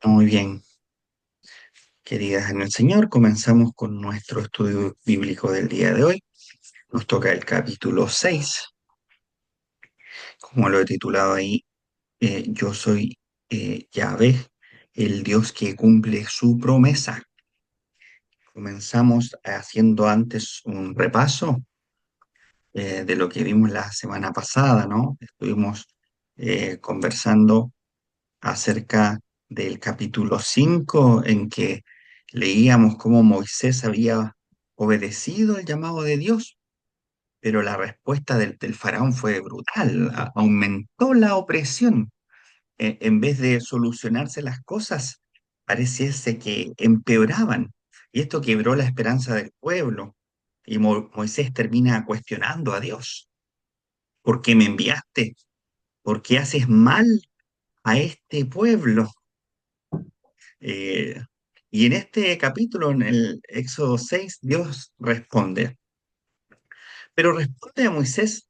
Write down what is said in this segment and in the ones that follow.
Muy bien, queridas en el Señor, comenzamos con nuestro estudio bíblico del día de hoy. Nos toca el capítulo 6, como lo he titulado ahí, Yo soy Yahvé, el Dios que cumple su promesa. Comenzamos haciendo antes un repaso de lo que vimos la semana pasada, ¿no? Estuvimos conversando acerca del capítulo 5 en que leíamos cómo Moisés había obedecido el llamado de Dios, pero la respuesta del faraón fue brutal, aumentó la opresión. En vez de solucionarse las cosas, pareciese que empeoraban, y esto quebró la esperanza del pueblo, y Moisés termina cuestionando a Dios: ¿por qué me enviaste? ¿Por qué haces mal a este pueblo? Eh, y en este capítulo, en el Éxodo 6, Dios responde, pero responde a Moisés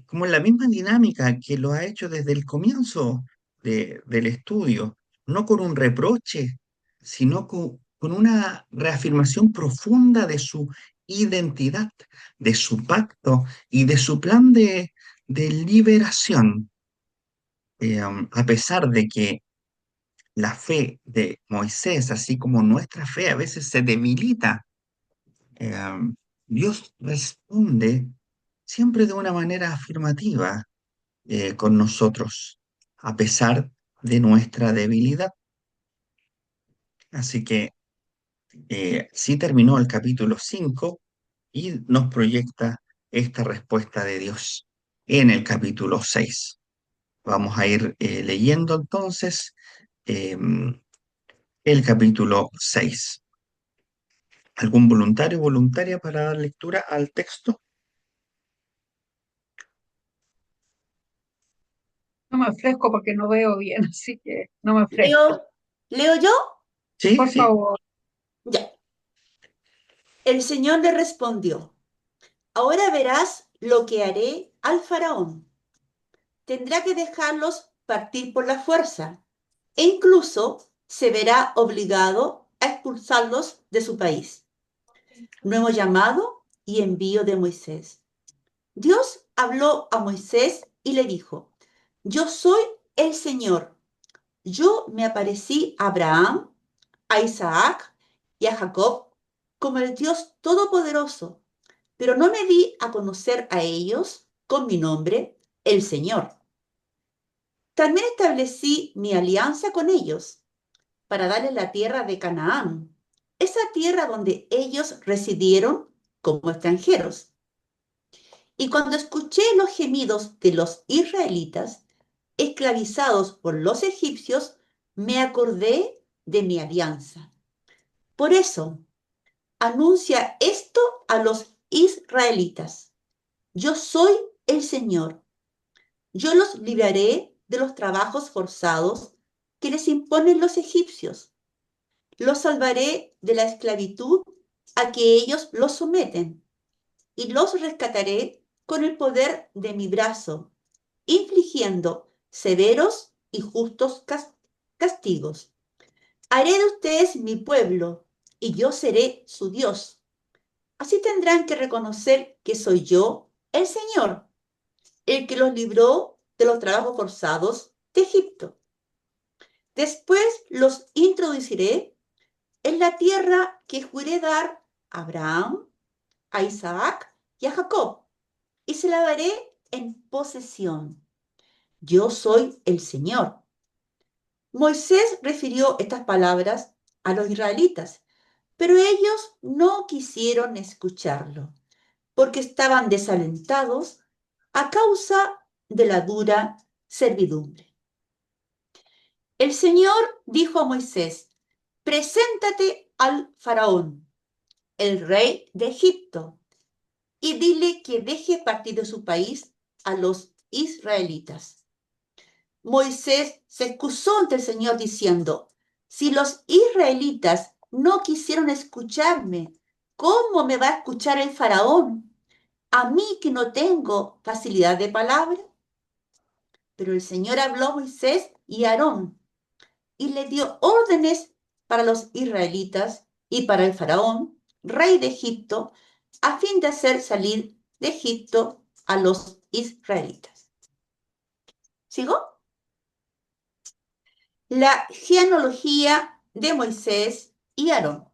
como en la misma dinámica que lo ha hecho desde el comienzo del estudio, no con un reproche, sino con una reafirmación profunda de su identidad, de su pacto y de su plan de liberación. A pesar de que la fe de Moisés, así como nuestra fe a veces se debilita, eh, Dios responde siempre de una manera afirmativa con nosotros, a pesar de nuestra debilidad. Así que sí terminó el capítulo 5 y nos proyecta esta respuesta de Dios en el capítulo 6. Vamos a ir leyendo entonces eh, el capítulo 6. ¿Algún voluntario o voluntaria para dar lectura al texto? No me ofrezco porque no veo bien, así que no me ofrezco. Leo, ¿leo yo? Sí, Por sí. favor. Ya. El Señor le respondió, ahora verás lo que haré al faraón. Tendrá que dejarlos partir por la fuerza e incluso se verá obligado a expulsarlos de su país. Nuevo llamado y envío de Moisés. Dios habló a Moisés y le dijo, yo soy el Señor. Yo me aparecí a Abraham, a Isaac y a Jacob como el Dios Todopoderoso, pero no me di a conocer a ellos con mi nombre, el Señor. También establecí mi alianza con ellos para darles la tierra de Canaán, esa tierra donde ellos residieron como extranjeros. Y cuando escuché los gemidos de los israelitas, esclavizados por los egipcios, me acordé de mi alianza. Por eso, anuncia esto a los israelitas. Yo soy el Señor. Yo los libraré de los trabajos forzados que les imponen los egipcios. Los salvaré de la esclavitud a que ellos los someten y los rescataré con el poder de mi brazo, infligiendo severos y justos castigos. Haré de ustedes mi pueblo y yo seré su Dios. Así tendrán que reconocer que soy yo, el Señor, el que los libró de los trabajos forzados de Egipto. Después los introduciré en la tierra que juré dar a Abraham, a Isaac y a Jacob, y se la daré en posesión. Yo soy el Señor. Moisés refirió estas palabras a los israelitas, pero ellos no quisieron escucharlo, porque estaban desalentados a causa de la dura servidumbre. El Señor dijo a Moisés, preséntate al faraón, el rey de Egipto, y dile que deje partir de su país a los israelitas. Moisés se excusó ante el Señor diciendo, si los israelitas no quisieron escucharme, ¿cómo me va a escuchar el faraón? A mí que no tengo facilidad de palabra. Pero el Señor habló a Moisés y a Aarón y le dio órdenes para los israelitas y para el faraón, rey de Egipto, a fin de hacer salir de Egipto a los israelitas. ¿Sigo? La genealogía de Moisés y Aarón.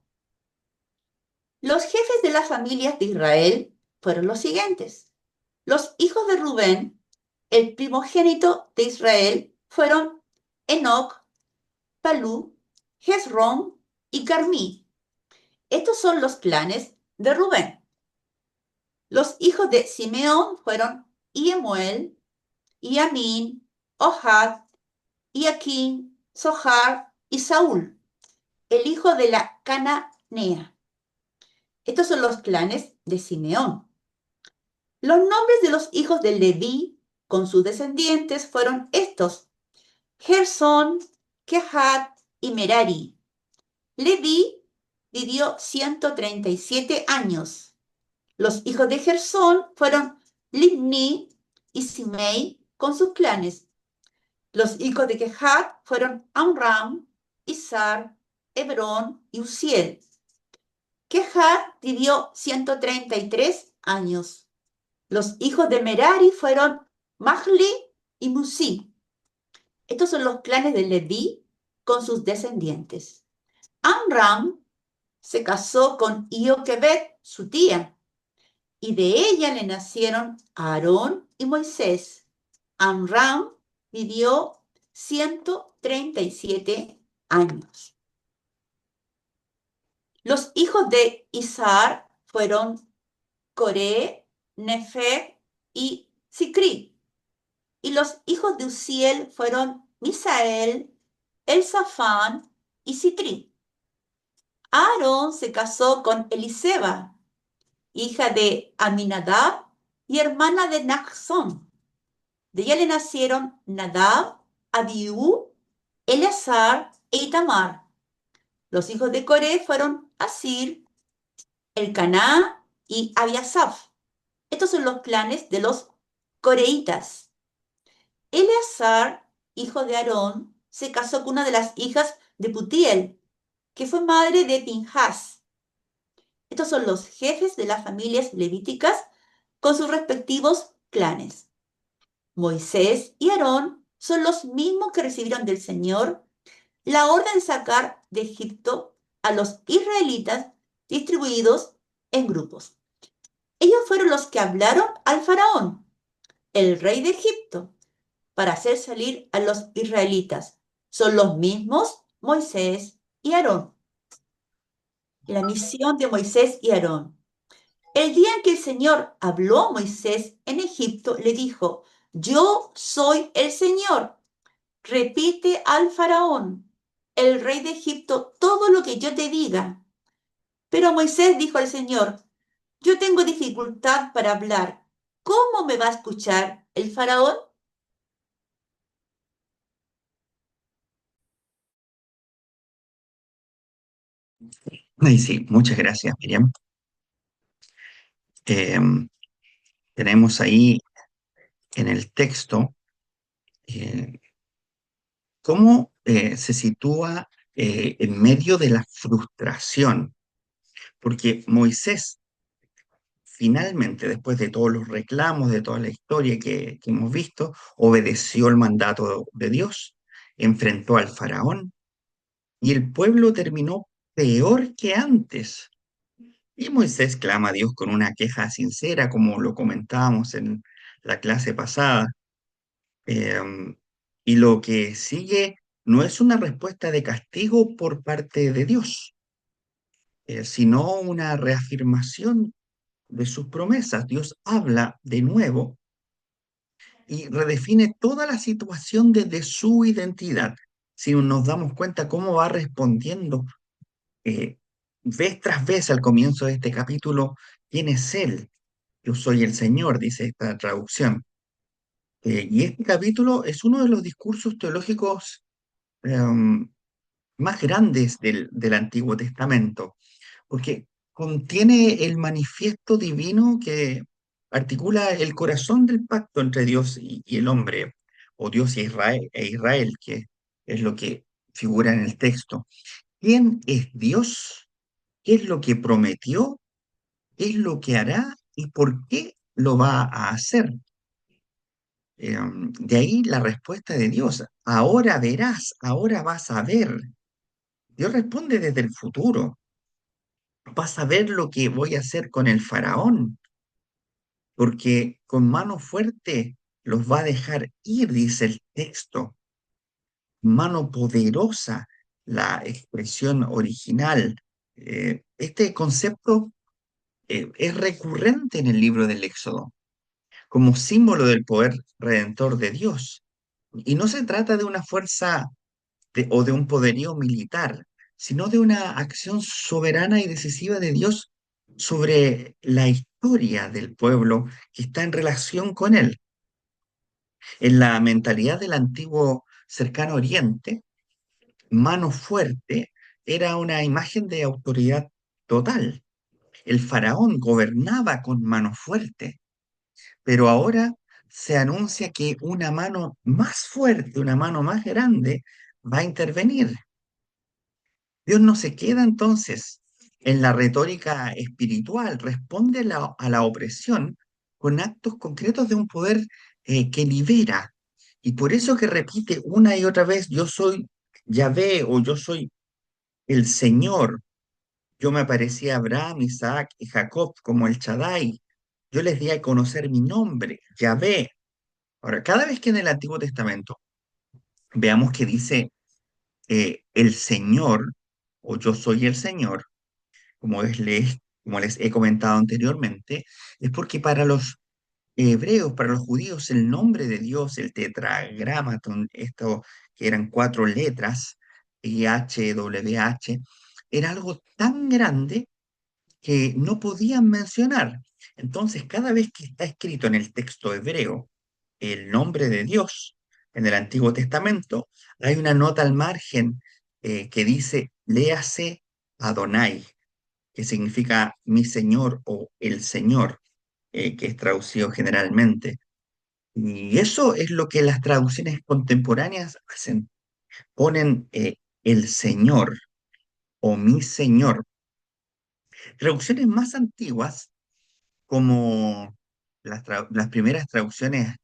Los jefes de las familias de Israel fueron los siguientes. Los hijos de Rubén, el primogénito de Israel, fueron Enoc, Palú, Hezrón y Carmí. Estos son los clanes de Rubén. Los hijos de Simeón fueron Iemuel, Yamin, Ohad, Iaquín, Sohar y Saúl, el hijo de la Cananea. Estos son los clanes de Simeón. Los nombres de los hijos de Leví con sus descendientes fueron estos: Gersón, Kehat y Merari. Leví vivió 137 años. Los hijos de Gersón fueron Libni y Simei con sus clanes. Los hijos de Kehat fueron Amram, Izar, Hebrón y Uziel. Kehat vivió 133 años. Los hijos de Merari fueron Mahli y Musi. Estos son los clanes de Leví con sus descendientes. Amram se casó con Ioquebed, su tía, y de ella le nacieron Aarón y Moisés. Amram vivió 137 años. Los hijos de Isar fueron Coré, Nefeg y Sicri. Y los hijos de Uziel fueron Misael, Elzafán y Sitri. Aarón se casó con Eliseba, hija de Aminadab y hermana de Naxón. De ella le nacieron Nadab, Abiú, Eleazar e Itamar. Los hijos de Coré fueron Asir, Elcaná y Abiasaf. Estos son los clanes de los coreitas. Eleazar, hijo de Aarón, se casó con una de las hijas de Putiel, que fue madre de Pinhas. Estos son los jefes de las familias levíticas con sus respectivos clanes. Moisés y Aarón son los mismos que recibieron del Señor la orden de sacar de Egipto a los israelitas distribuidos en grupos. Ellos fueron los que hablaron al faraón, el rey de Egipto, para hacer salir a los israelitas. Son los mismos Moisés y Aarón. La misión de Moisés y Aarón. El día en que el Señor habló a Moisés en Egipto, le dijo: yo soy el Señor. Repite al faraón, el rey de Egipto, todo lo que yo te diga. Pero Moisés dijo al Señor: yo tengo dificultad para hablar. ¿Cómo me va a escuchar el faraón? Ay, sí, muchas gracias, Miriam. Eh, Tenemos ahí en el texto eh, cómo se sitúa en medio de la frustración, porque Moisés finalmente, después de todos los reclamos, de toda la historia que hemos visto, obedeció el mandato de Dios, enfrentó al faraón y el pueblo terminó peor que antes. Y Moisés clama a Dios con una queja sincera, como lo comentábamos en la clase pasada. Em, y lo que sigue no es una respuesta de castigo por parte de Dios, sino una reafirmación de sus promesas. Dios habla de nuevo y redefine toda la situación desde su identidad. Si nos damos cuenta cómo va respondiendo eh, vez tras vez al comienzo de este capítulo, ¿quién es Él? Yo soy el Señor, dice esta traducción. Y este capítulo es uno de los discursos teológicos em, más grandes del Antiguo Testamento, porque contiene el manifiesto divino que articula el corazón del pacto entre Dios y el hombre, o Dios y Israel, que es lo que figura en el texto. ¿Quién es Dios? ¿Qué es lo que prometió? ¿Qué es lo que hará? ¿Y por qué lo va a hacer? De ahí la respuesta de Dios. Ahora verás, ahora vas a ver. Dios responde desde el futuro. Vas a ver lo que voy a hacer con el faraón, porque con mano fuerte los va a dejar ir, dice el texto. Mano poderosa, la expresión original. Este concepto es recurrente en el libro del Éxodo, como símbolo del poder redentor de Dios. Y no se trata de una fuerza o de un poderío militar, sino de una acción soberana y decisiva de Dios sobre la historia del pueblo que está en relación con él. En la mentalidad del antiguo cercano oriente, mano fuerte era una imagen de autoridad total. El faraón gobernaba con mano fuerte, pero ahora se anuncia que una mano más fuerte, una mano más grande, va a intervenir. Dios no se queda entonces en la retórica espiritual, responde a la opresión con actos concretos de un poder que libera. Y por eso que repite una y otra vez, yo soy Yahvé o yo soy el Señor. Yo me aparecí a Abraham, Isaac y Jacob como el Shaddai. Yo les di a conocer mi nombre, Yahvé. Ahora, cada vez que en el Antiguo Testamento veamos que dice el Señor o yo soy el Señor, como les he comentado anteriormente, es porque para los hebreos, para los judíos, el nombre de Dios, el tetragramaton, esto que eran cuatro letras, YHWH, era algo tan grande que no podían mencionar. Entonces, cada vez que está escrito en el texto hebreo el nombre de Dios en el Antiguo Testamento, hay una nota al margen que dice, léase Adonai, que significa mi Señor o el Señor, que es traducido generalmente. Y eso es lo que las traducciones contemporáneas hacen. Ponen el Señor o mi Señor. Traducciones más antiguas, como las primeras traducciones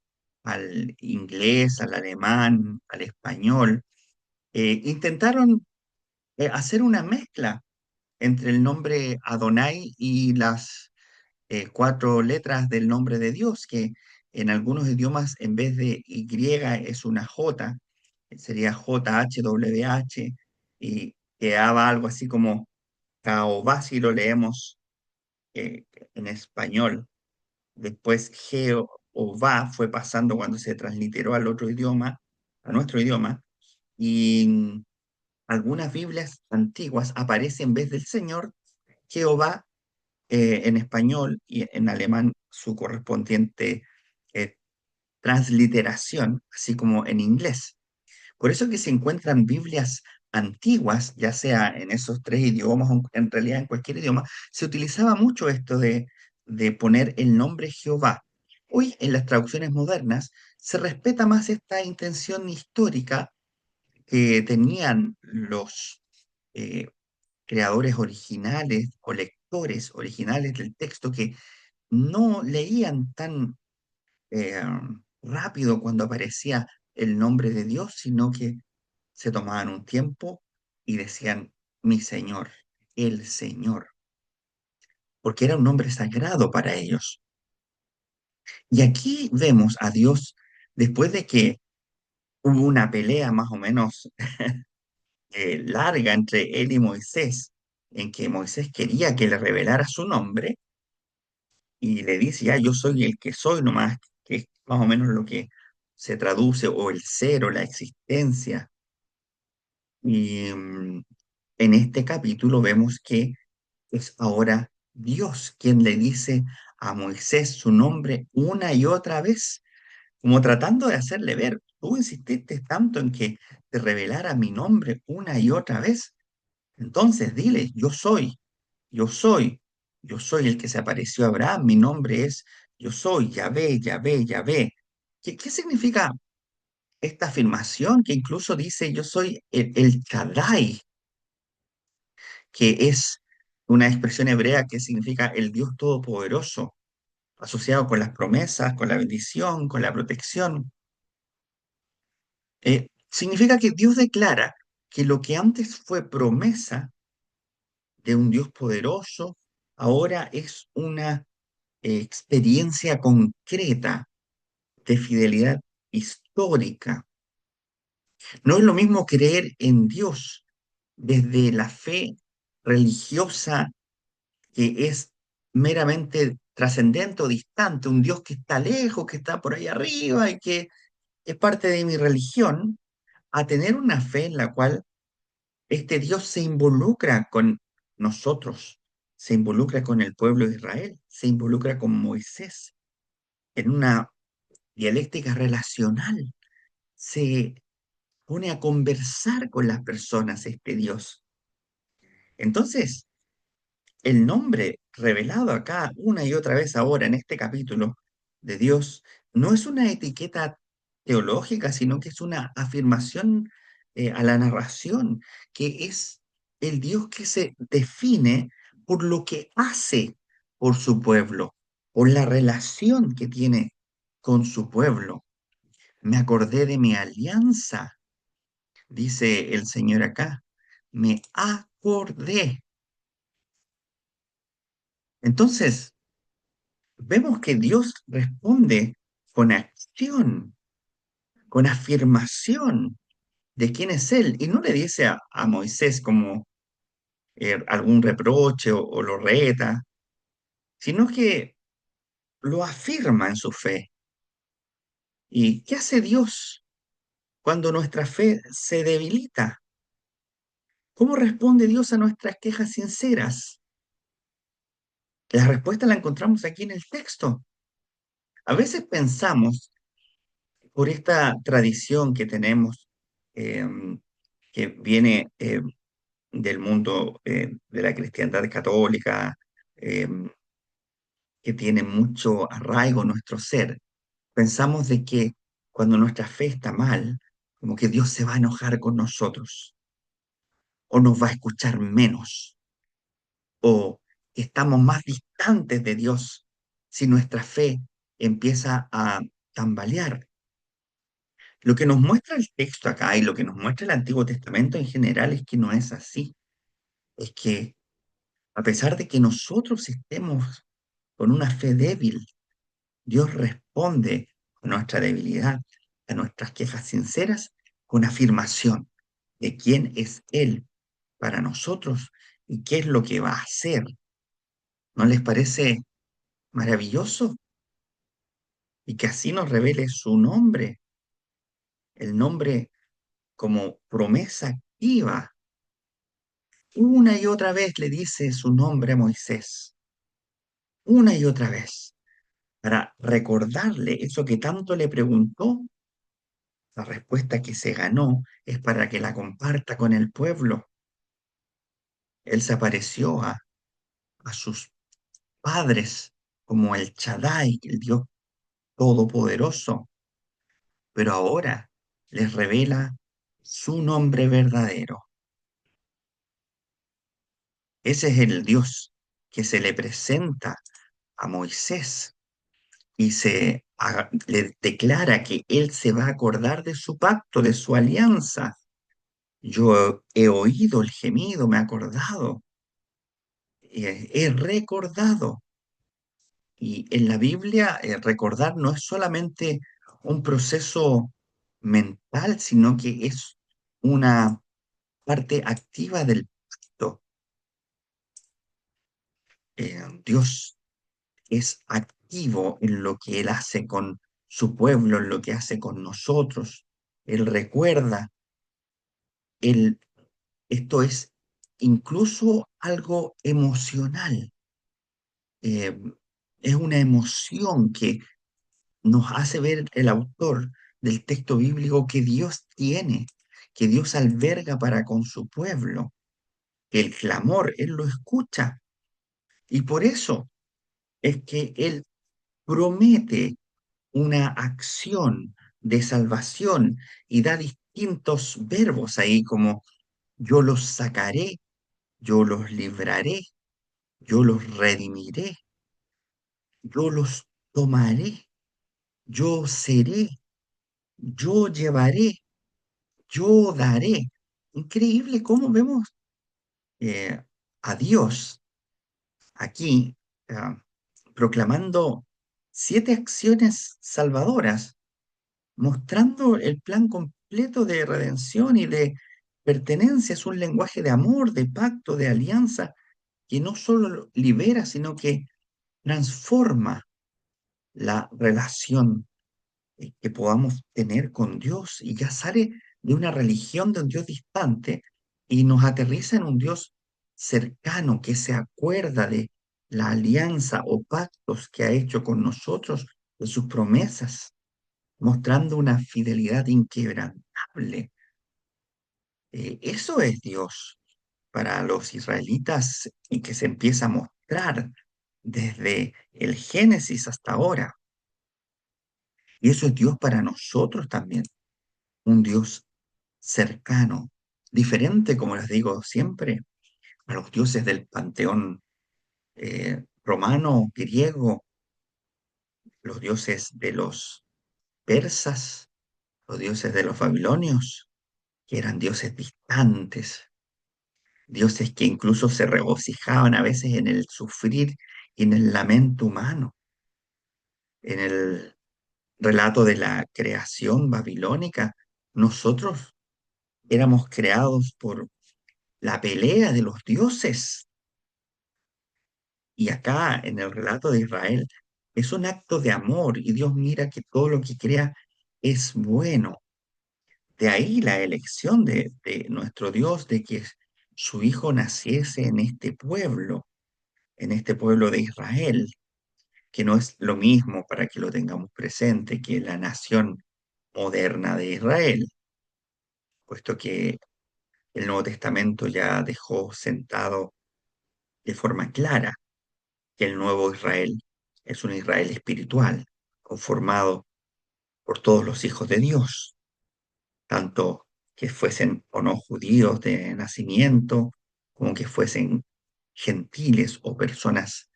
al inglés, al alemán, al español, intentaron hacer una mezcla entre el nombre Adonai y las cuatro letras del nombre de Dios, que en algunos idiomas en vez de Y es una J, sería JHWH, y quedaba algo así como Jehová si lo leemos eh, en español. Después Jehová fue pasando cuando se transliteró al otro idioma, a nuestro idioma, y algunas Biblias antiguas aparece en vez del Señor, Jehová en español y en alemán su correspondiente eh, transliteración, así como en inglés. Por eso que se encuentran Biblias antiguas, ya sea en esos tres idiomas o en realidad en cualquier idioma, se utilizaba mucho esto de poner el nombre Jehová. Hoy en las traducciones modernas se respeta más esta intención histórica que tenían los eh, creadores originales o lectores originales del texto que no leían tan eh, rápido cuando aparecía el nombre de Dios, sino que se tomaban un tiempo y decían, mi Señor, el Señor, porque era un nombre sagrado para ellos. Y aquí vemos a Dios, después de que hubo una pelea más o menos larga entre él y Moisés, en que Moisés quería que le revelara su nombre, y le dice, ya, yo soy el que soy nomás, que es más o menos lo que se traduce, o el cero, la existencia. Y en este capítulo vemos que es ahora Dios quien le dice a Moisés su nombre una y otra vez, como tratando de hacerle ver, tú insististe tanto en que te revelara mi nombre una y otra vez, entonces dile, yo soy, yo soy el que se apareció a Abraham, mi nombre es, yo soy, Yahvé, Yahvé, Yahvé. ¿Qué significa esta afirmación que incluso dice, yo soy el Shaddai, que es una expresión hebrea que significa el Dios Todopoderoso, asociado con las promesas, con la bendición, con la protección. Significa que Dios declara que lo que antes fue promesa de un Dios poderoso, ahora es una experiencia concreta de fidelidad histórica. No es lo mismo creer en Dios desde la fe religiosa que es meramente trascendente o distante, un Dios que está lejos, que está por ahí arriba y que es parte de mi religión, a tener una fe en la cual este Dios se involucra con nosotros, se involucra con el pueblo de Israel, se involucra con Moisés en una dialéctica relacional, se pone a conversar con las personas este Dios. Entonces, el nombre revelado acá una y otra vez ahora en este capítulo de Dios no es una etiqueta teológica, sino que es una afirmación a la narración, que es el Dios que se define por lo que hace por su pueblo, por la relación que tiene con su pueblo. Me acordé de mi alianza, dice el Señor acá. Me acordé. Entonces, vemos que Dios responde con acción, con afirmación de quién es Él, y no le dice a Moisés como algún reproche o lo reta, sino que lo afirma en su fe. ¿Y qué hace Dios cuando nuestra fe se debilita? ¿Cómo responde Dios a nuestras quejas sinceras? La respuesta la encontramos aquí en el texto. A veces pensamos, por esta tradición que tenemos, que viene del mundo de la cristiandad católica, eh, que tiene mucho arraigo en nuestro ser, pensamos de que cuando nuestra fe está mal, como que Dios se va a enojar con nosotros, o nos va a escuchar menos, o estamos más distantes de Dios si nuestra fe empieza a tambalear. Lo que nos muestra el texto acá y lo que nos muestra el Antiguo Testamento en general es que no es así. Es que a pesar de que nosotros estemos con una fe débil, Dios responde a nuestra debilidad, a nuestras quejas sinceras, con afirmación de quién es Él para nosotros y qué es lo que va a hacer. ¿No les parece maravilloso? Y que así nos revele su nombre, el nombre como promesa activa. Una y otra vez le dice su nombre a Moisés, una y otra vez, para recordarle eso que tanto le preguntó. La respuesta que se ganó es para que la comparta con el pueblo. Él se apareció a sus padres como el Shaddai, el Dios Todopoderoso, pero ahora les revela su nombre verdadero. Ese es el Dios que se le presenta a Moisés y le declara que él se va a acordar de su pacto, de su alianza. Yo he oído el gemido, me he acordado, he recordado. Y en la Biblia, recordar no es solamente un proceso mental, sino que es una parte activa del pacto. Dios es activo en lo que Él hace con su pueblo, en lo que hace con nosotros. Él recuerda, él, esto es incluso algo emocional. Eh, es una emoción que nos hace ver el autor del texto bíblico que Dios tiene, que Dios alberga para con su pueblo, que el clamor Él lo escucha. Y por eso es que Él promete una acción de salvación y da distintos verbos ahí como yo los sacaré, yo los libraré, yo los redimiré, yo los tomaré, yo seré, yo llevaré, yo daré. Increíble cómo vemos eh, a Dios aquí ah, proclamando 7 acciones salvadoras, mostrando el plan completo de redención y de pertenencia. Es un lenguaje de amor, de pacto, de alianza, que no solo libera, sino que transforma la relación que podamos tener con Dios y ya sale de una religión de un Dios distante y nos aterriza en un Dios cercano que se acuerda de la alianza o pactos que ha hecho con nosotros, de sus promesas, mostrando una fidelidad inquebrantable. Eso es Dios para los israelitas y que se empieza a mostrar desde el Génesis hasta ahora. Y eso es Dios para nosotros también, un Dios cercano, diferente, como les digo siempre, a los dioses del panteón romano, griego, los dioses de los persas, los dioses de los babilonios, que eran dioses distantes, dioses que incluso se regocijaban a veces en el sufrir y en el lamento humano. En el relato de la creación babilónica, nosotros éramos creados por la pelea de los dioses. Y acá en el relato de Israel es un acto de amor y Dios mira que todo lo que crea es bueno. De ahí la elección de nuestro Dios de que su Hijo naciese en este pueblo de Israel, que no es lo mismo para que lo tengamos presente que la nación moderna de Israel, puesto que el Nuevo Testamento ya dejó sentado de forma clara que el nuevo Israel es un Israel espiritual, conformado por todos los hijos de Dios, tanto que fuesen o no judíos de nacimiento, como que fuesen gentiles o personas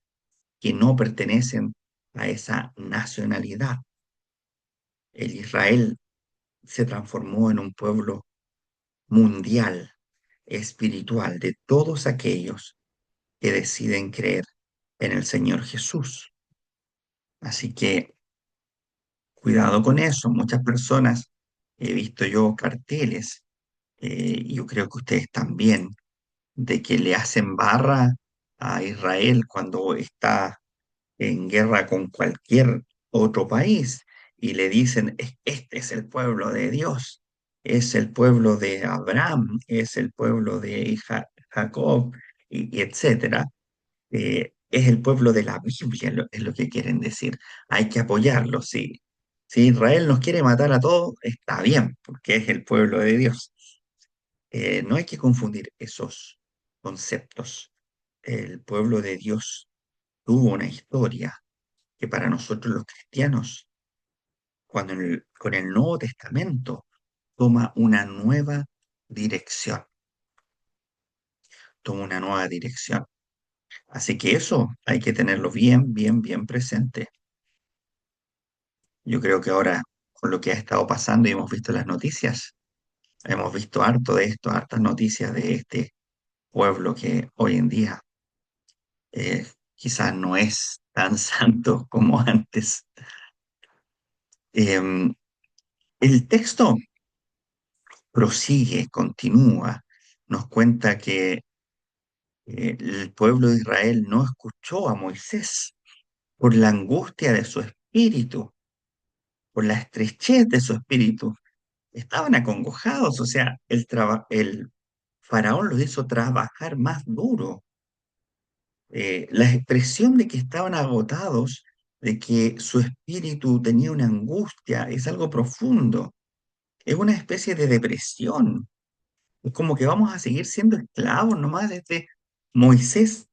que no pertenecen a esa nacionalidad. El Israel se transformó en un pueblo mundial, espiritual, de todos aquellos que deciden creer en el Señor Jesús. Así que cuidado con eso. Muchas personas, he visto yo carteles, y yo creo que ustedes también, de que le hacen barra a Israel cuando está en guerra con cualquier otro país y le dicen, Este es el pueblo de Dios, es el pueblo de Abraham, es el pueblo de Jacob, y etcétera. Es el pueblo de la Biblia, es lo que quieren decir. Hay que apoyarlo, sí. Si Israel nos quiere matar a todos, está bien, porque es el pueblo de Dios. No hay que confundir esos conceptos. El pueblo de Dios tuvo una historia que para nosotros los cristianos, cuando con el Nuevo Testamento toma una nueva dirección, toma una nueva dirección. Así que eso hay que tenerlo bien, bien, bien presente. Yo creo que ahora, con lo que ha estado pasando y hemos visto las noticias, hemos visto harto de esto, hartas noticias de este pueblo que hoy en día quizás no es tan santo como antes. Em, el texto prosigue, continúa, nos cuenta que el pueblo de Israel no escuchó a Moisés por la angustia de su espíritu, por la estrechez de su espíritu. Estaban acongojados, o sea, el faraón los hizo trabajar más duro. La expresión de que estaban agotados, de que su espíritu tenía una angustia, es algo profundo. Es una especie de depresión. Es como que vamos a seguir siendo esclavos nomás. Moisés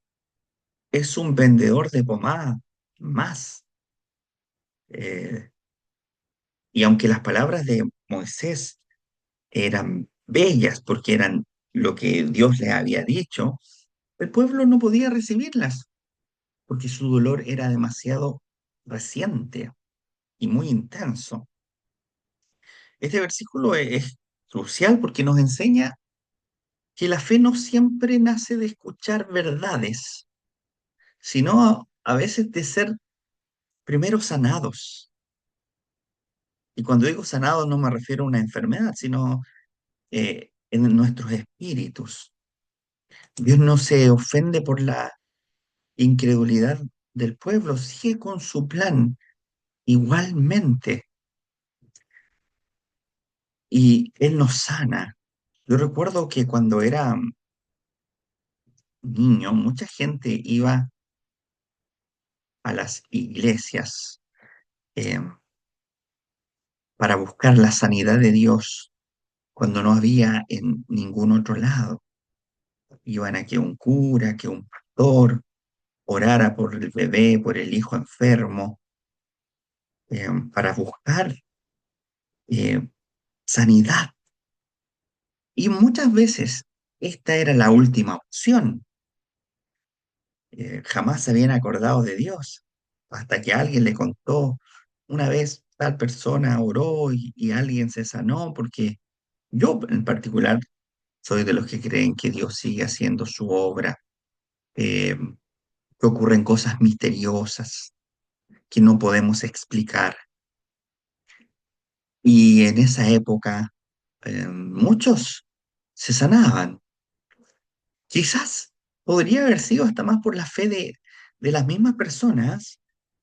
es un vendedor de pomada más. Eh, Y aunque las palabras de Moisés eran bellas porque eran lo que Dios le había dicho, el pueblo no podía recibirlas porque su dolor era demasiado reciente y muy intenso. Este versículo es crucial porque nos enseña que la fe no siempre nace de escuchar verdades, sino a veces de ser primero sanados. Y cuando digo sanados no me refiero a una enfermedad, sino en nuestros espíritus. Dios no se ofende por la incredulidad del pueblo, sigue con su plan igualmente y Él nos sana. Yo recuerdo que cuando era niño, mucha gente iba a las iglesias eh, para buscar la sanidad de Dios cuando no había en ningún otro lado. Iban a que un cura, que un pastor orara por el bebé, por el hijo enfermo, para buscar eh, sanidad. Y muchas veces esta era la última opción. Jamás se habían acordado de Dios, hasta que alguien le contó una vez tal persona oró y alguien se sanó, porque yo en particular soy de los que creen que Dios sigue haciendo su obra, eh, que ocurren cosas misteriosas que no podemos explicar. Y en esa época muchos se sanaban. Quizás podría haber sido hasta más por la fe de las mismas personas,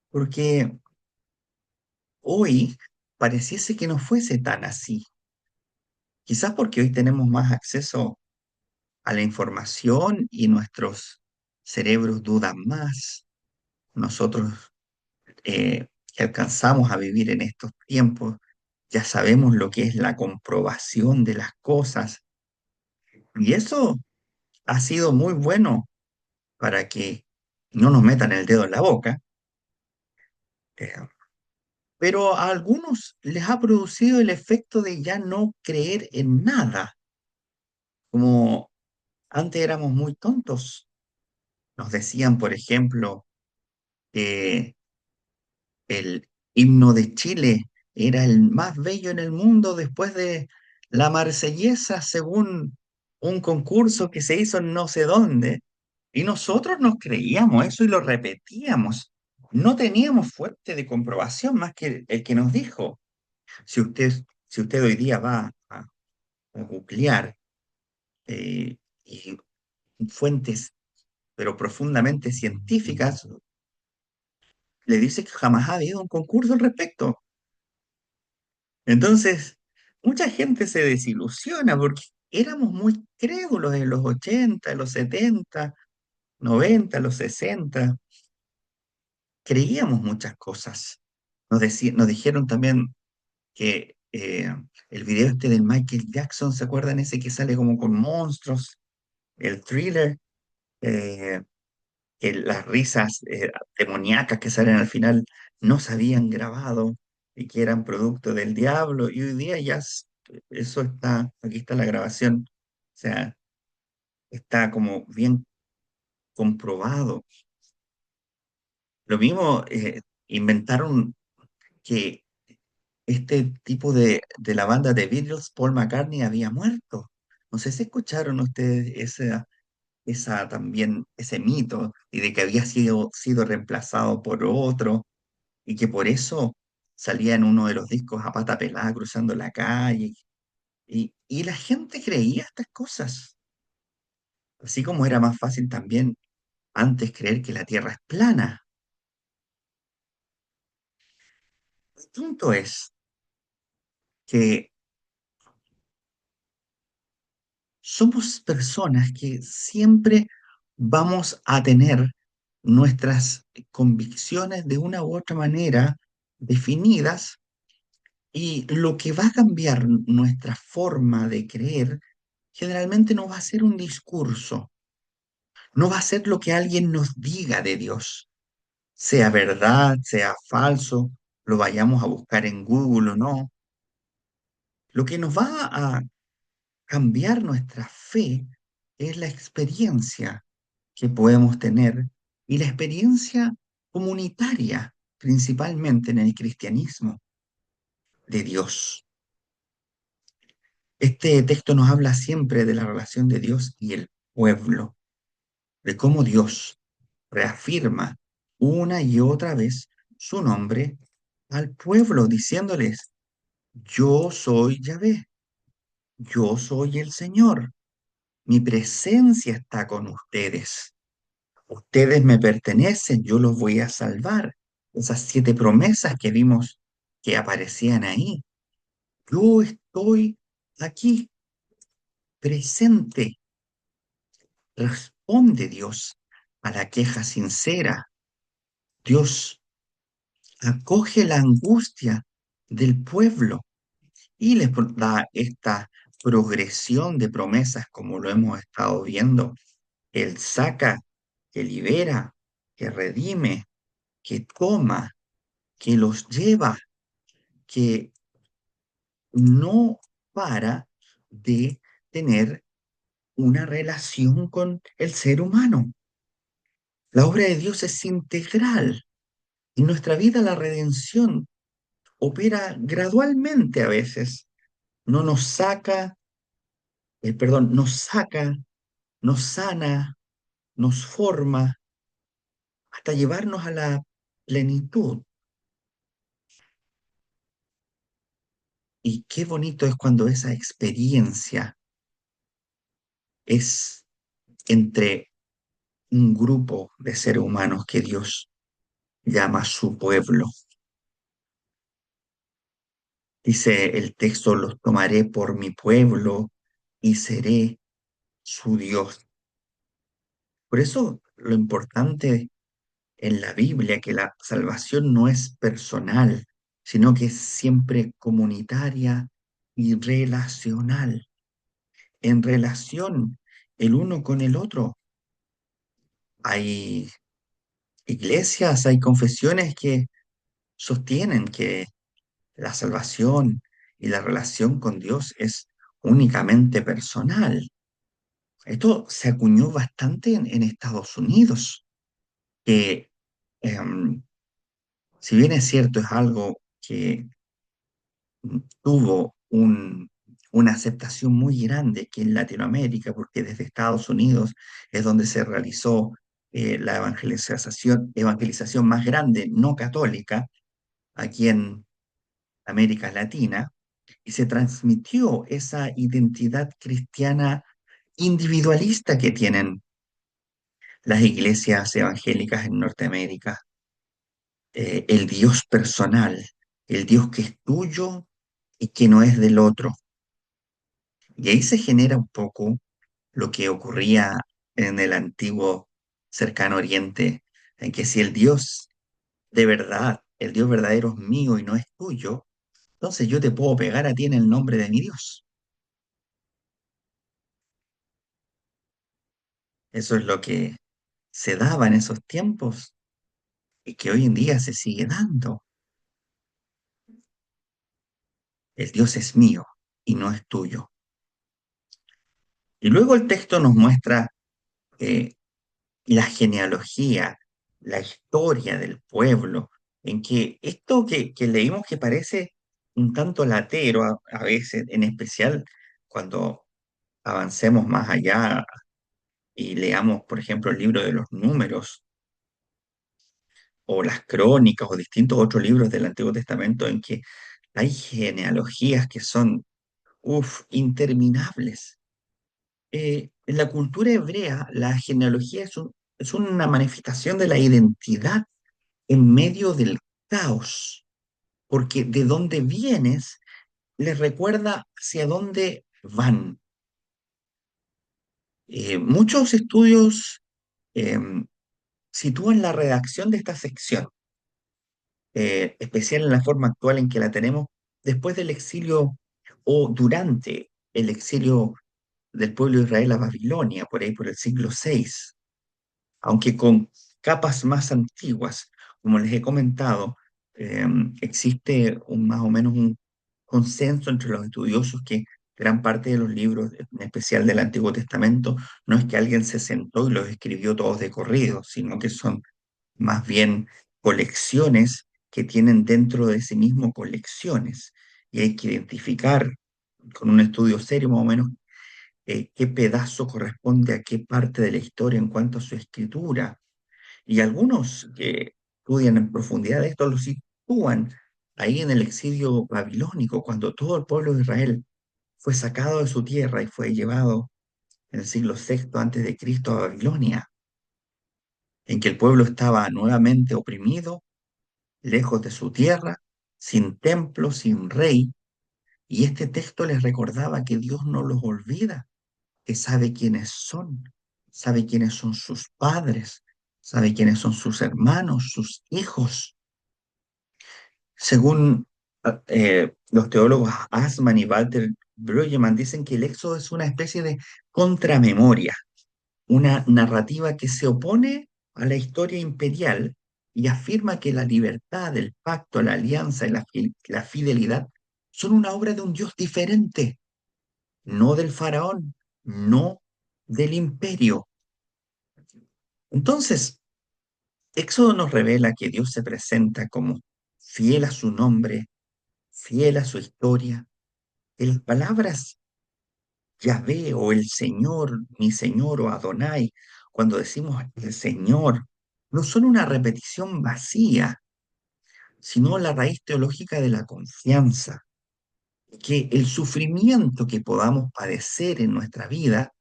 porque hoy pareciese que no fuese tan así. Quizás porque hoy tenemos más acceso a la información y nuestros cerebros dudan más. Nosotros que alcanzamos a vivir en estos tiempos ya sabemos lo que es la comprobación de las cosas y eso ha sido muy bueno para que no nos metan el dedo en la boca, eh, pero a algunos les ha producido el efecto de ya no creer en nada, como antes éramos muy tontos. Nos decían, por ejemplo, que el himno de Chile era el más bello en el mundo después de la Marsellesa, según un concurso que se hizo en no sé dónde. Y nosotros nos creíamos eso y lo repetíamos. No teníamos fuente de comprobación más que el que nos dijo. Si usted, si usted hoy día va a googlear y fuentes, pero profundamente científicas, le dice que jamás ha habido un concurso al respecto. Entonces, mucha gente se desilusiona porque éramos muy crédulos en los 80, en los 70, 90, los 60. Creíamos muchas cosas. Nos dijeron también que el video este del Michael Jackson, ¿se acuerdan ese que sale como con monstruos? El thriller, eh, que las risas demoníacas que salen al final no se habían grabado y que eran producto del diablo. Y hoy día ya eso está, aquí está la grabación, o sea, está como bien comprobado. Lo mismo, inventaron que este tipo de la banda de Beatles, Paul McCartney, había muerto. No sé si escucharon ustedes esa también, ese mito, y de que había sido reemplazado por otro, y que por eso salía en uno de los discos a pata pelada cruzando la calle. Y la gente creía estas cosas. Así como era más fácil también antes creer que la Tierra es plana. El punto es que somos personas que siempre vamos a tener nuestras convicciones de una u otra manera definidas y lo que va a cambiar nuestra forma de creer generalmente no va a ser un discurso, no va a ser lo que alguien nos diga de Dios, sea verdad, sea falso. lo vayamos a buscar en Google o no. Lo que nos va a cambiar nuestra fe es la experiencia que podemos tener y la experiencia comunitaria, principalmente en el cristianismo de Dios. Este texto nos habla siempre de la relación de Dios y el pueblo, de cómo Dios reafirma una y otra vez su nombre al pueblo, diciéndoles, yo soy Yahvé, yo soy el Señor, mi presencia está con ustedes. Ustedes me pertenecen, yo los voy a salvar. Esas 7 promesas que vimos que aparecían ahí. Yo estoy aquí, presente. Responde Dios a la queja sincera. Dios acoge la angustia del pueblo y les da esta progresión de promesas como lo hemos estado viendo. Él saca, que libera, que redime, que toma, que los lleva, que no para de tener una relación con el ser humano. La obra de Dios es integral. En nuestra vida la redención opera gradualmente a veces. No nos saca, perdón, nos saca, nos sana, nos forma hasta llevarnos a la plenitud. Y qué bonito es cuando esa experiencia es entre un grupo de seres humanos que Dios llama su pueblo. Dice el texto, los tomaré por mi pueblo y seré su Dios. Por eso lo importante en la Biblia, que la salvación no es personal, sino que es siempre comunitaria y relacional. En relación el uno con el otro. Hay iglesias, hay confesiones que sostienen que la salvación y la relación con Dios es únicamente personal. Esto se acuñó bastante en Estados Unidos, que em, si bien es cierto, es algo que tuvo una aceptación muy grande aquí en Latinoamérica, porque desde Estados Unidos es donde se realizó la evangelización más grande no católica aquí en América Latina, y se transmitió esa identidad cristiana individualista que tienen las iglesias evangélicas en Norteamérica, el Dios personal, el Dios que es tuyo y que no es del otro. Y ahí se genera un poco lo que ocurría en el antiguo cercano Oriente, en que si el Dios de verdad, el Dios verdadero es mío y no es tuyo, entonces yo te puedo pegar a ti en el nombre de mi Dios. Eso es lo que se daba en esos tiempos y que hoy en día se sigue dando. El Dios es mío y no es tuyo. Y luego el texto nos muestra eh, la genealogía, la historia del pueblo, en que esto que leímos que parece un tanto latero a veces, en especial cuando avancemos más allá y leamos, por ejemplo, el libro de los números o las crónicas o distintos otros libros del Antiguo Testamento en que hay genealogías que son, interminables. En la cultura hebrea, la genealogía es una manifestación de la identidad en medio del caos, porque de dónde vienes les recuerda hacia dónde van. Muchos estudios eh, sitúan la redacción de esta sección, especial en la forma actual en que la tenemos, después del exilio o durante el exilio del pueblo de Israel a Babilonia, por ahí por el siglo VI, aunque con capas más antiguas, como les he comentado. eh, existe más o menos un consenso entre los estudiosos que gran parte de los libros, en especial del Antiguo Testamento, no es que alguien se sentó y los escribió todos de corrido, sino que son más bien colecciones que tienen dentro de sí mismo colecciones. Y hay que identificar con un estudio serio más o menos qué pedazo corresponde a qué parte de la historia en cuanto a su escritura. Y algunos que estudian en profundidad esto lo sitúan ahí en el exilio babilónico, cuando todo el pueblo de Israel fue sacado de su tierra y fue llevado en el siglo sexto antes de Cristo a Babilonia, en que el pueblo estaba nuevamente oprimido, lejos de su tierra, sin templo, sin rey, y este texto les recordaba que Dios no los olvida, que sabe quiénes son sus padres, sabe quiénes son sus hermanos, sus hijos. Según los teólogos Asman y Walter Bruggeman, dicen que el Éxodo es una especie de contramemoria, una narrativa que se opone a la historia imperial y afirma que la libertad, el pacto, la alianza y la fidelidad son una obra de un Dios diferente, no del faraón, no del imperio. Entonces, Éxodo nos revela que Dios se presenta como fiel a su nombre, fiel a su historia. Que las palabras Yahvé o el Señor, mi Señor o Adonai, cuando decimos el Señor, no son una repetición vacía, sino la raíz teológica de la confianza. Que el sufrimiento que podamos padecer en nuestra vida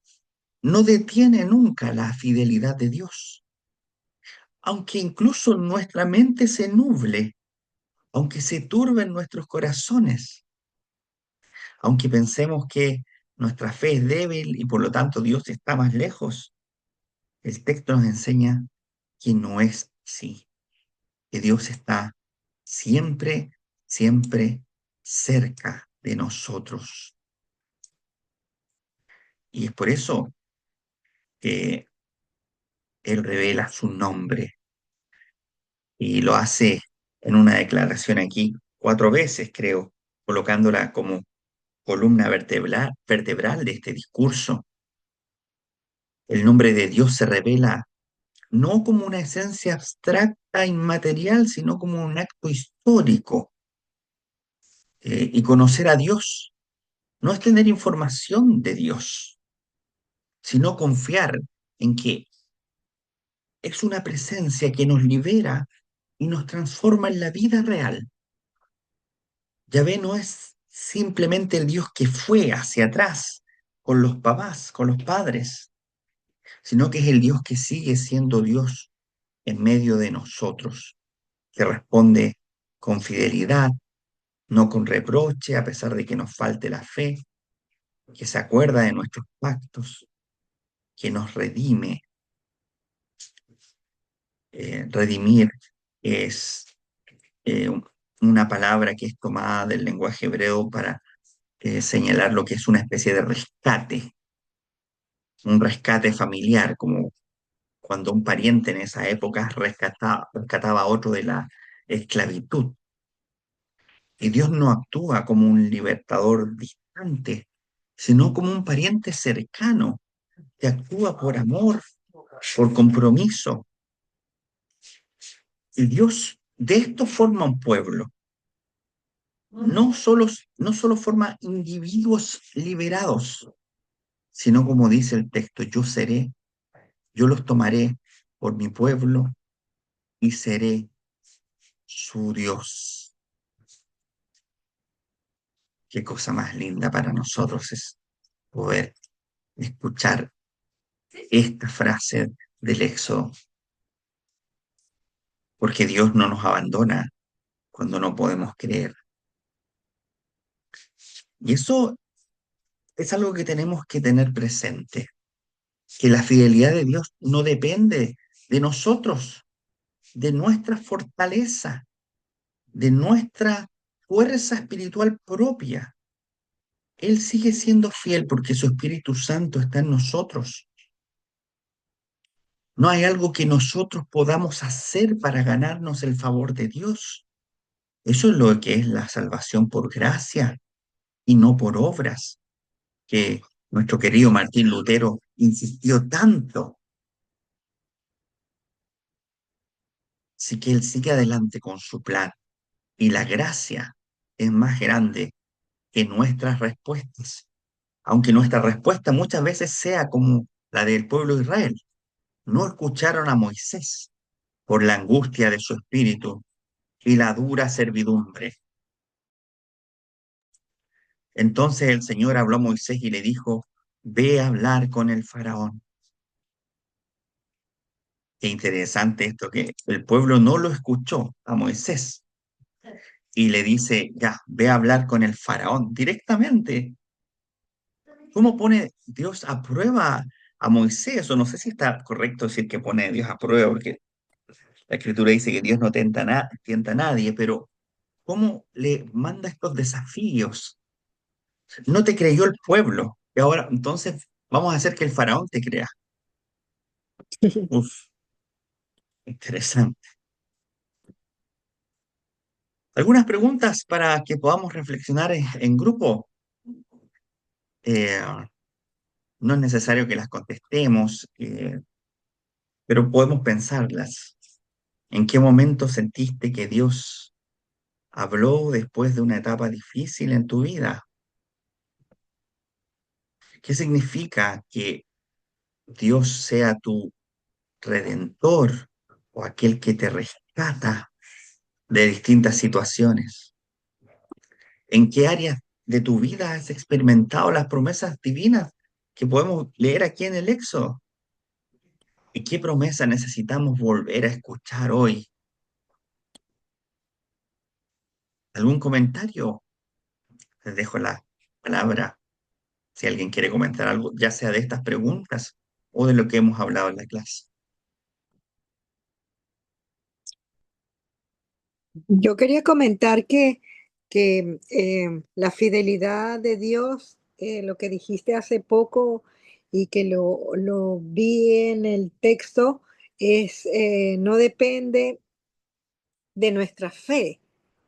no detiene nunca la fidelidad de Dios. Aunque incluso nuestra mente se nuble, aunque se turben nuestros corazones, aunque pensemos que nuestra fe es débil y por lo tanto Dios está más lejos, el texto nos enseña que no es así, que Dios está siempre, siempre cerca de nosotros. Y es por eso que Él revela su nombre y lo hace en una declaración aquí 4 veces, creo, colocándola como columna vertebral de este discurso. El nombre de Dios se revela no como una esencia abstracta, inmaterial, sino como un acto histórico. Y conocer a Dios no es tener información de Dios, sino confiar en que es una presencia que nos libera y nos transforma en la vida real. Yahvé no es simplemente el Dios que fue hacia atrás con los papás, con los padres, sino que es el Dios que sigue siendo Dios en medio de nosotros, que responde con fidelidad, no con reproche, a pesar de que nos falte la fe, que se acuerda de nuestros pactos, que nos redime. Redimir es eh, una palabra que es tomada del lenguaje hebreo para señalar lo que es una especie de rescate, un rescate familiar, como cuando un pariente en esa época rescataba a otro de la esclavitud. Y Dios no actúa como un libertador distante, sino como un pariente cercano, que actúa por amor, por compromiso. Y Dios de esto forma un pueblo. No solo forma individuos liberados, sino como dice el texto, yo los tomaré por mi pueblo y seré su Dios. Qué cosa más linda para nosotros es poder escuchar esta frase del Éxodo, porque Dios no nos abandona cuando no podemos creer. Y eso es algo que tenemos que tener presente, que la fidelidad de Dios no depende de nosotros, de nuestra fortaleza, de nuestra fuerza espiritual propia. Él sigue siendo fiel porque su Espíritu Santo está en nosotros. No hay algo que nosotros podamos hacer para ganarnos el favor de Dios. Eso es lo que es la salvación por gracia y no por obras, que nuestro querido Martín Lutero insistió tanto. Así que él sigue adelante con su plan y la gracia es más grande que nuestras respuestas, aunque nuestra respuesta muchas veces sea como la del pueblo de Israel. No escucharon a Moisés por la angustia de su espíritu y la dura servidumbre. Entonces el Señor habló a Moisés y le dijo, ve a hablar con el faraón. Qué interesante esto, que el pueblo no lo escuchó a Moisés y le dice, ya, ve a hablar con el faraón directamente. ¿Cómo pone Dios a prueba a Moisés? O no sé si está correcto decir que pone a Dios a prueba, porque la Escritura dice que Dios no tienta a nadie, pero ¿cómo le manda estos desafíos? No te creyó el pueblo, y ahora entonces vamos a hacer que el faraón te crea. Uf, interesante. Algunas preguntas para que podamos reflexionar en grupo. Eh, no es necesario que las contestemos, pero podemos pensarlas. ¿En qué momento sentiste que Dios habló después de una etapa difícil en tu vida? ¿Qué significa que Dios sea tu redentor o aquel que te rescata de distintas situaciones? ¿En qué áreas de tu vida has experimentado las promesas divinas que podemos leer aquí en el Éxodo? ¿Y qué promesa necesitamos volver a escuchar hoy? ¿Algún comentario? Les dejo la palabra si alguien quiere comentar algo, ya sea de estas preguntas o de lo que hemos hablado en la clase. Yo quería comentar que la fidelidad de Dios, lo que dijiste hace poco y que lo vi en el texto, no depende de nuestra fe,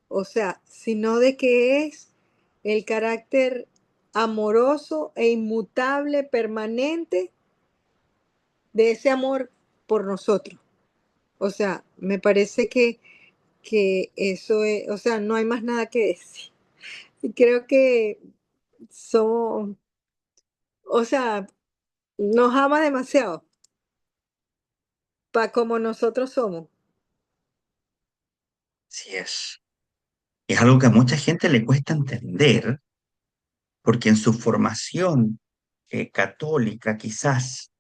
o sea, sino de que es el carácter amoroso e inmutable, permanente de ese amor por nosotros. O sea, me parece que eso es, o sea, no hay más nada que decir. Y creo que somos, o sea, nos ama demasiado para como nosotros somos. Así es. Es algo que a mucha gente le cuesta entender porque en su formación católica quizás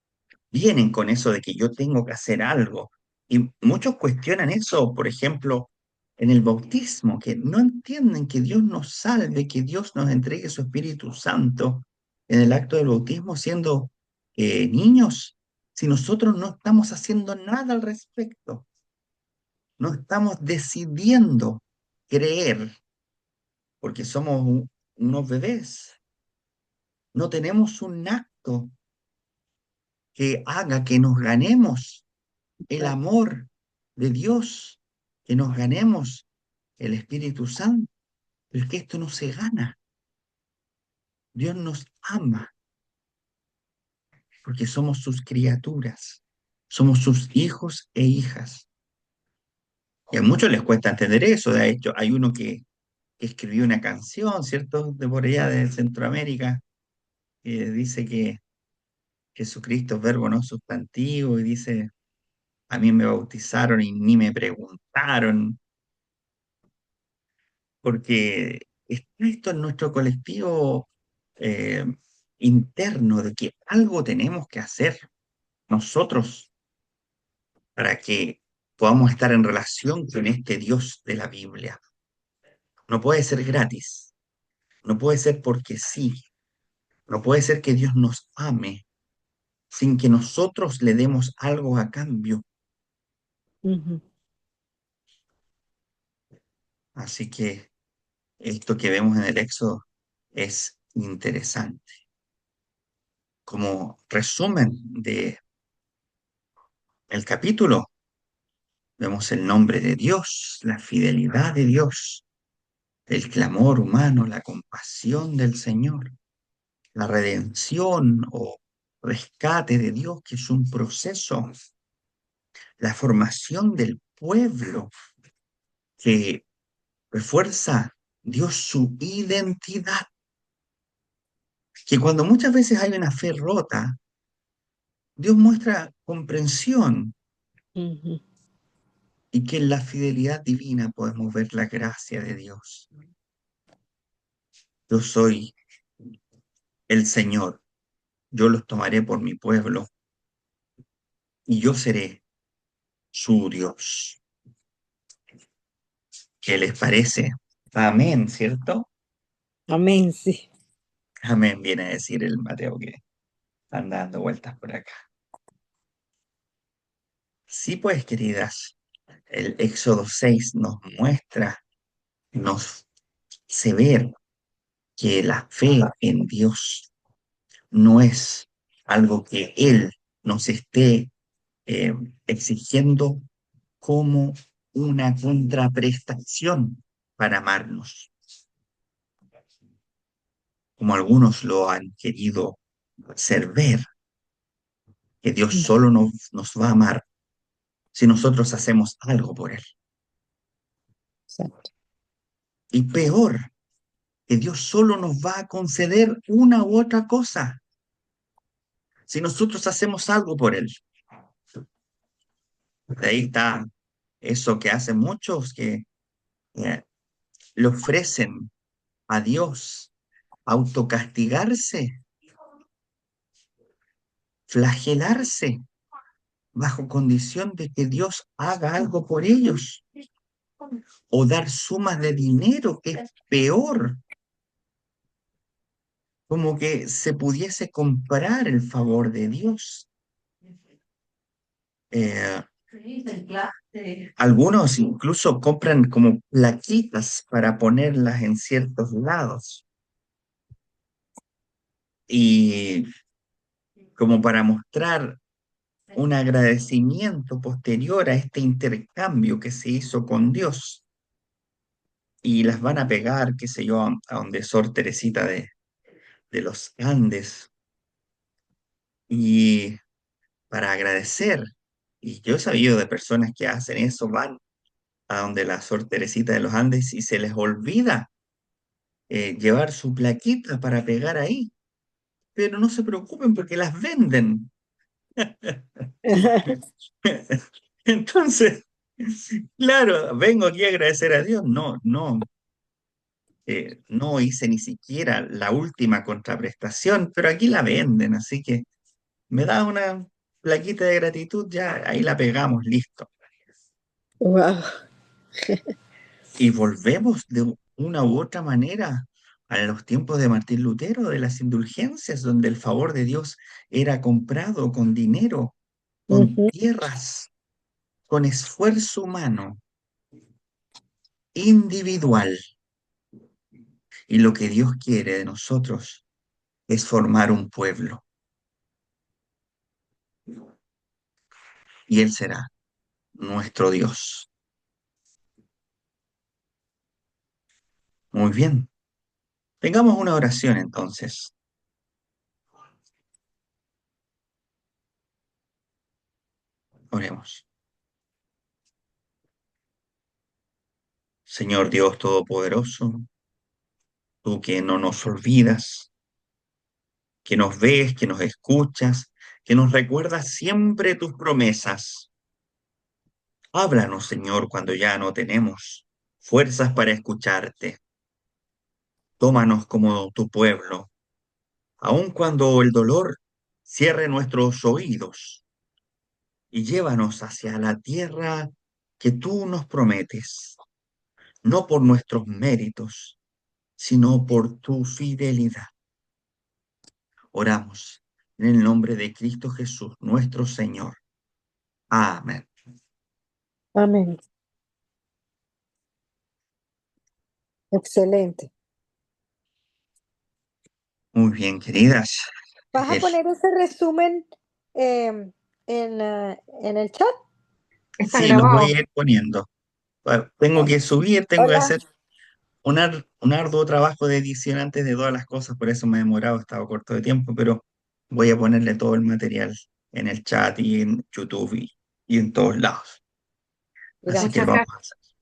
vienen con eso de que yo tengo que hacer algo. Y muchos cuestionan eso, por ejemplo, en el bautismo, que no entienden que Dios nos salve, que Dios nos entregue su Espíritu Santo en el acto del bautismo siendo niños, si nosotros no estamos haciendo nada al respecto, no estamos decidiendo creer, porque somos unos bebés, no tenemos un acto que haga que nos ganemos el amor de Dios, que nos ganemos el Espíritu Santo, pero es que esto no se gana. Dios nos ama porque somos sus criaturas, somos sus hijos e hijas. Y a muchos les cuesta entender eso. De hecho, hay uno que escribió una canción, ¿cierto? De por allá de Centroamérica, que dice que Jesucristo es verbo no sustantivo y dice, a mí me bautizaron y ni me preguntaron. Porque está esto en nuestro colectivo eh, interno de que algo tenemos que hacer nosotros para que podamos estar en relación con este Dios de la Biblia. No puede ser gratis, no puede ser porque sí, no puede ser que Dios nos ame sin que nosotros le demos algo a cambio. Ujú. Así que esto que vemos en el Éxodo es interesante. Como resumen de el capítulo, Vemos el nombre de Dios, la fidelidad de Dios, el clamor humano, la compasión del Señor, la redención o rescate de Dios, que es un proceso, la formación del pueblo que refuerza Dios su identidad, que cuando muchas veces hay una fe rota, Dios muestra comprensión Ujú. y que en la fidelidad divina podemos ver la gracia de Dios. Yo soy el Señor, yo los tomaré por mi pueblo y yo seré su Dios. ¿Qué les parece? Amén, ¿cierto? Amén, sí. Amén, viene a decir el Mateo que anda dando vueltas por acá. Sí, pues, queridas, el Éxodo 6 nos muestra, nos hace ver que la fe en Dios no es algo que Él nos esté eh, exigiendo como una contraprestación para amarnos, como algunos lo han querido hacer ver, que Dios Mm. solo nos va a amar si nosotros hacemos algo por Él. Exacto. Y peor, que Dios solo nos va a conceder una u otra cosa si nosotros hacemos algo por Él. De ahí está eso que hacen muchos que eh, le ofrecen a Dios autocastigarse, flagelarse, bajo condición de que Dios haga algo por ellos, o dar sumas de dinero, que es peor, como que se pudiese comprar el favor de Dios. Eh, Algunos incluso compran como plaquitas para ponerlas en ciertos lados y como para mostrar un agradecimiento posterior a este intercambio que se hizo con Dios. Y las van a pegar, qué sé yo, a donde Sor Teresita de los Andes y para agradecer. Y yo he sabido de personas que hacen eso, van a donde la Sor Teresita de los Andes y se les olvida llevar su plaquita para pegar ahí. Pero no se preocupen porque las venden. Entonces, claro, vengo aquí a agradecer a Dios. No, no, no hice ni siquiera la última contraprestación, pero aquí la venden, así que me da una plaquita de gratitud, ya ahí la pegamos, listo. Wow. Y volvemos de una u otra manera a los tiempos de Martín Lutero, de las indulgencias, donde el favor de Dios era comprado con dinero, con Ujú. tierras, con esfuerzo humano, individual. Y lo que Dios quiere de nosotros es formar un pueblo. Y Él será nuestro Dios. Muy bien. Tengamos una oración entonces. Oremos. Señor Dios Todopoderoso, tú que no nos olvidas, que nos ves, que nos escuchas, que nos recuerdas siempre tus promesas. Háblanos, Señor, cuando ya no tenemos fuerzas para escucharte. Tómanos como tu pueblo, aun cuando el dolor cierre nuestros oídos, y llévanos hacia la tierra que tú nos prometes, no por nuestros méritos, sino por tu fidelidad. Oramos en el nombre de Cristo Jesús, nuestro Señor. Amén. Amén. Excelente. Muy bien, queridas. ¿Vas a El- poner ese resumen en el chat? Está Sí, los voy grabado. a ir poniendo. Tengo que subir, tengo que Hola, hacer un arduo trabajo de edición antes de todas las cosas, por eso me he demorado, he estado corto de tiempo, pero voy a ponerle todo el material en el chat y en YouTube y en todos lados. Así que Muchas lo gracias. vamos gracias. a hacer.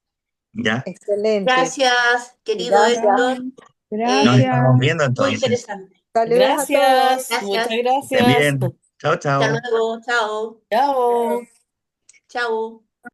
¿Ya? Excelente. Gracias, querido Gracias. Héctor. Nos estamos Gracias. viendo Muy entonces. interesante. Saludos a todos. Gracias, muchas Gracias. Que estén gracias. bien. Chao, Hasta chao. luego. Chao. Chao. Chao.